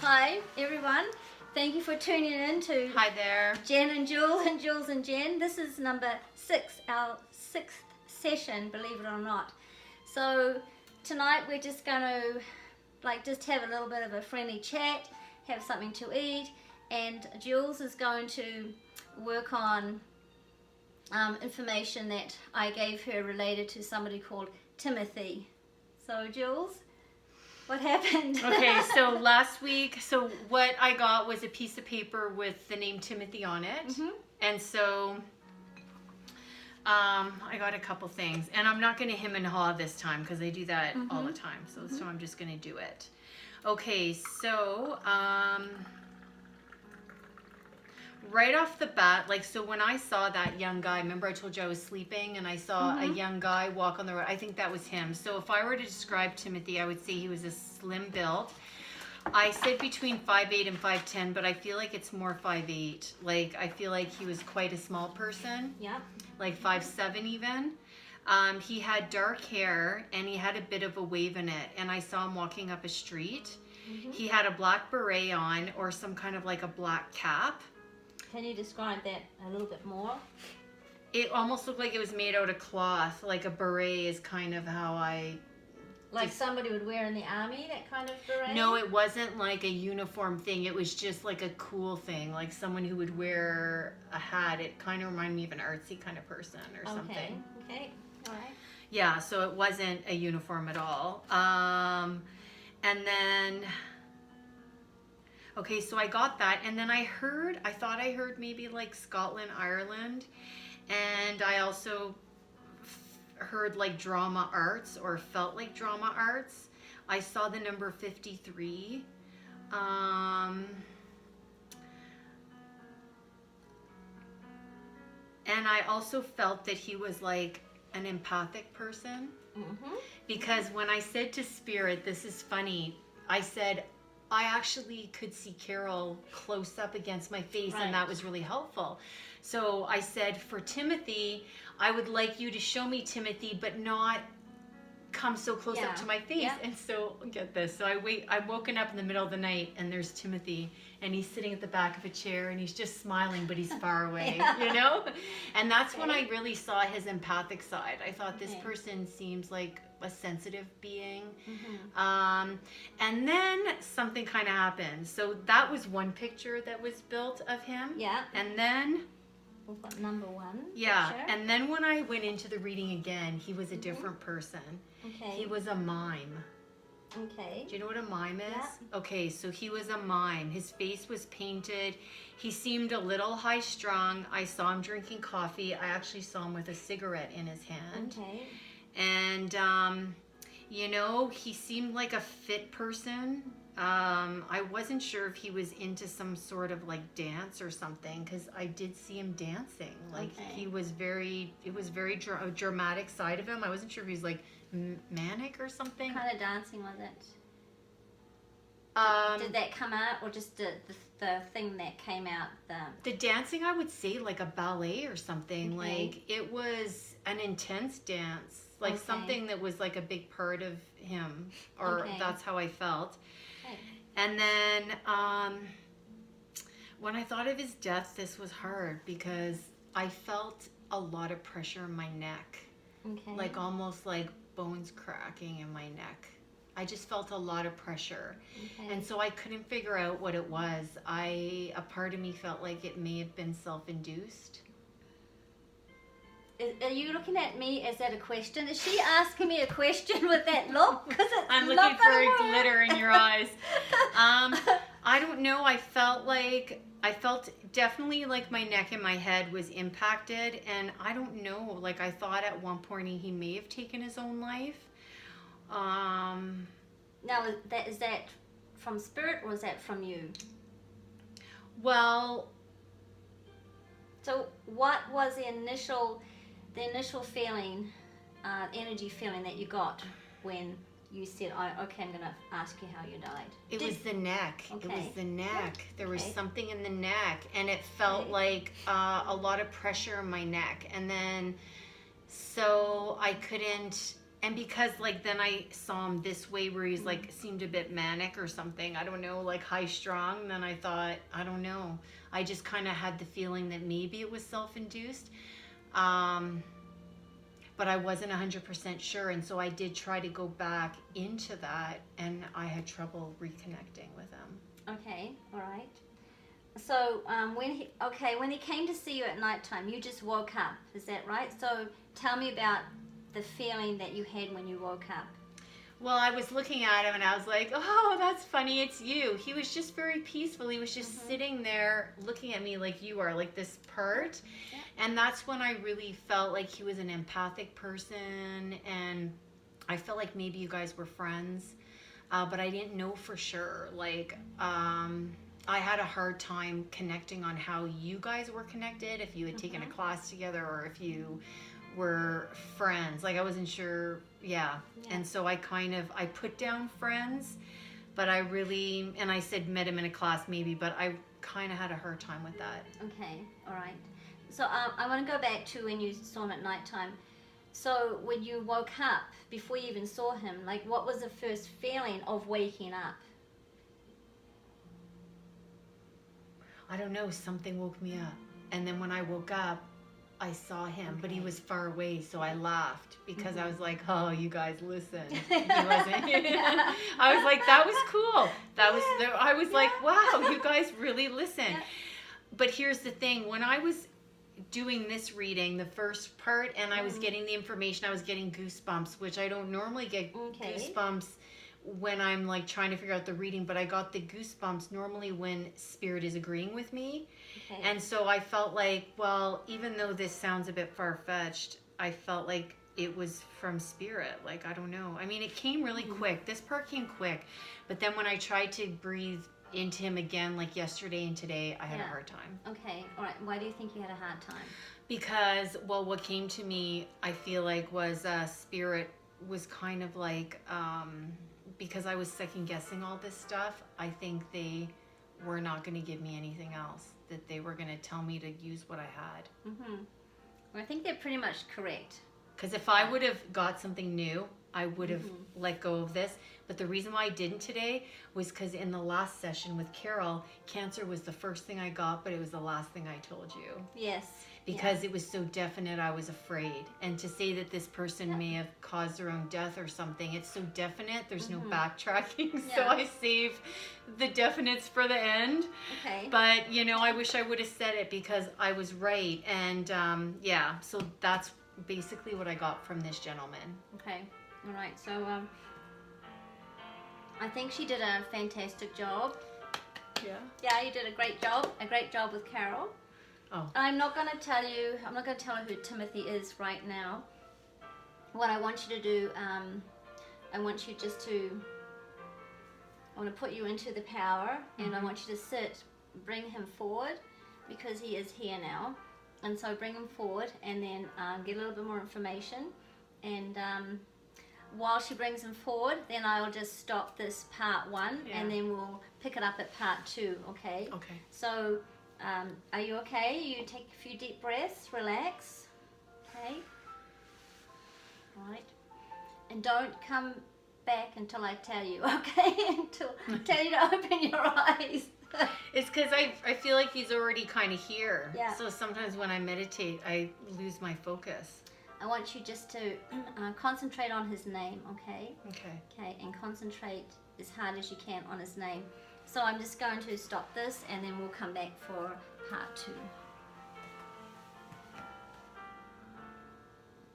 Hi everyone, thank you for tuning in to Hi there. Jen and Jules and Jules and Jen. This is number 6, our 6th session, believe it or not. So tonight we're just going to just have a little bit of a friendly chat, have something to eat, and Jules is going to work on information that I gave her related to somebody called Timothy. So Jules, what happened? Okay, so last week, what I got was a piece of paper with the name Timothy on it. Mm-hmm. And so I got a couple things. And I'm not going to hem and haw this time because I do that all the time. So I'm just going to do it. Okay, so right off the bat, so when I saw that young guy, remember I told you I was sleeping and I saw a young guy walk on the road. I think that was him. So if I were to describe Timothy, I would say he was a slim build. I said between 5'8" and 5'10", but I feel like it's more 5'8". I feel like he was quite a small person. Yeah. 5'7" even. He had dark hair and he had a bit of a wave in it. And I saw him walking up a street. He had a black beret on or some kind of a black cap. Can you describe that a little bit more? It almost looked like it was made out of cloth. Like a beret is kind of how I... somebody would wear in the army, that kind of beret? No, it wasn't like a uniform thing. It was just like a cool thing. Like someone who would wear a hat. It kind of reminded me of an artsy kind of person or something. Okay, all right. Yeah, so it wasn't a uniform at all. And then... Okay, so I got that, and then I thought I heard maybe Scotland, Ireland, and I also heard drama arts, or felt like drama arts. I saw the number 53. And I also felt that he was an empathic person, because when I said to Spirit, this is funny, I said, I actually could see Carol close up against my face, and that was really helpful. So I said, for Timothy, I would like you to show me Timothy, but not come so close up to my face. Yeah. And so, get this. So I'm woken up in the middle of the night, and there's Timothy, and he's sitting at the back of a chair, and he's just smiling, but he's far away, you know? And that's when I really saw his empathic side. I thought this person seems like a sensitive being. And then something kind of happened. So that was one picture that was built of him. Yeah. And then... We've got number 1. Yeah. Picture. And then when I went into the reading again, he was a different person. Okay. He was a mime. Okay. Do you know what a mime is? Yeah. Okay, so he was a mime. His face was painted. He seemed a little high-strung. I saw him drinking coffee. I actually saw him with a cigarette in his hand. Okay. And, he seemed like a fit person. I wasn't sure if he was into some sort of dance or something, because I did see him dancing. He was it was very dramatic side of him. I wasn't sure if he was manic or something. What kind of dancing was it? Did that come out, or just the thing that came out? The dancing, I would say a ballet or something. It was an intense dance. Something that was a big part of him, or that's how I felt. Okay. And then when I thought of his death, this was hard because I felt a lot of pressure in my neck. Okay. Almost bones cracking in my neck. I just felt a lot of pressure. Okay. And so I couldn't figure out what it was. A part of me felt like it may have been self-induced. Are you looking at me? Is that a question? Is she asking me a question with that look? I'm looking for a glitter in your eyes. I don't know. I felt definitely my neck and my head was impacted, and I don't know. I thought at one point he may have taken his own life. Now, is that from Spirit, or is that from you? Well, so what was the initial feeling, energy feeling that you got when you said, okay, I'm going to ask you how you died? It was the neck. Okay. It was the neck. There was something in the neck, and it felt like a lot of pressure in my neck. And then, so I couldn't, And because like then I saw him this way where he's like seemed a bit manic or something. I don't know, like high strung. Then I thought, I don't know. I just kind of had the feeling that maybe it was self-induced. But I wasn't 100% sure. And so I did try to go back into that, and I had trouble reconnecting with him. Okay, all right. So when he came to see you at nighttime, you just woke up, is that right? So tell me about the feeling that you had when you woke up. Well, I was looking at him and I was like, oh, that's funny, it's you. He was just very peaceful. He was just sitting there looking at me like you are, like this pert. Yeah. And that's when I really felt like he was an empathic person, and I felt like maybe you guys were friends, but I didn't know for sure. Like, I had a hard time connecting on how you guys were connected, if you had taken a class together or if you were friends. Like I wasn't sure. Yeah. And so I put down friends, but I really, and I said met him in a class maybe, but I kind of had a hard time with that. Okay. All right. So I want to go back to when you saw him at nighttime. So when you woke up, before you even saw him, like what was the first feeling of waking up? I don't know, something woke me up. And then when I woke up, I saw him, but he was far away, so I laughed because I was like, oh, you guys listened. He wasn't. I was like, that was cool. I was like, wow, you guys really listen. Yeah. But here's the thing, when I was doing this reading, the first part, and I was getting the information, I was getting goosebumps, which I don't normally get goosebumps when I'm like trying to figure out the reading, but I got the goosebumps normally when spirit is agreeing with me. Okay. And so I felt like, well, even though this sounds a bit far-fetched, I felt like it was from spirit. Like, I don't know. I mean, it came really quick. This part came quick. But then when I tried to breathe into him again, like yesterday and today, I had a hard time. Okay. All right. Why do you think you had a hard time? Because, well, what came to me, I feel like, was spirit was kind of like... because I was second guessing all this stuff, I think they were not going to give me anything else, that they were going to tell me to use what I had. Well, I think they're pretty much correct. Because if I would have got something new, I would have let go of this. But the reason why I didn't today was because in the last session with Carol, cancer was the first thing I got, but it was the last thing I told you. Yes. Because it was so definite, I was afraid. And to say that this person may have caused their own death or something, it's so definite, there's no backtracking. So I save the definites for the end. Okay. But, you know, I wish I would have said it because I was right. And, so that's basically what I got from this gentleman. Okay. All right. So, I think she did a fantastic job. Yeah. Yeah, you did a great job with Carol. Oh. I'm not going to tell her who Timothy is right now. What I want you to do, I want to put you into the power, and I want you to bring him forward, because he is here now. And so bring him forward, and then get a little bit more information. And while she brings him forward, then I'll just stop this part 1, and then we'll pick it up at part 2, okay? Okay. So... are you okay? You take a few deep breaths, relax. Okay. All right. And don't come back until I tell you, okay? Until I tell you to open your eyes. It's because I feel like he's already kind of here. Yeah. So sometimes when I meditate, I lose my focus. I want you just to concentrate on his name, okay? Okay. Okay, and concentrate as hard as you can on his name. So I'm just going to stop this, and then we'll come back for part 2.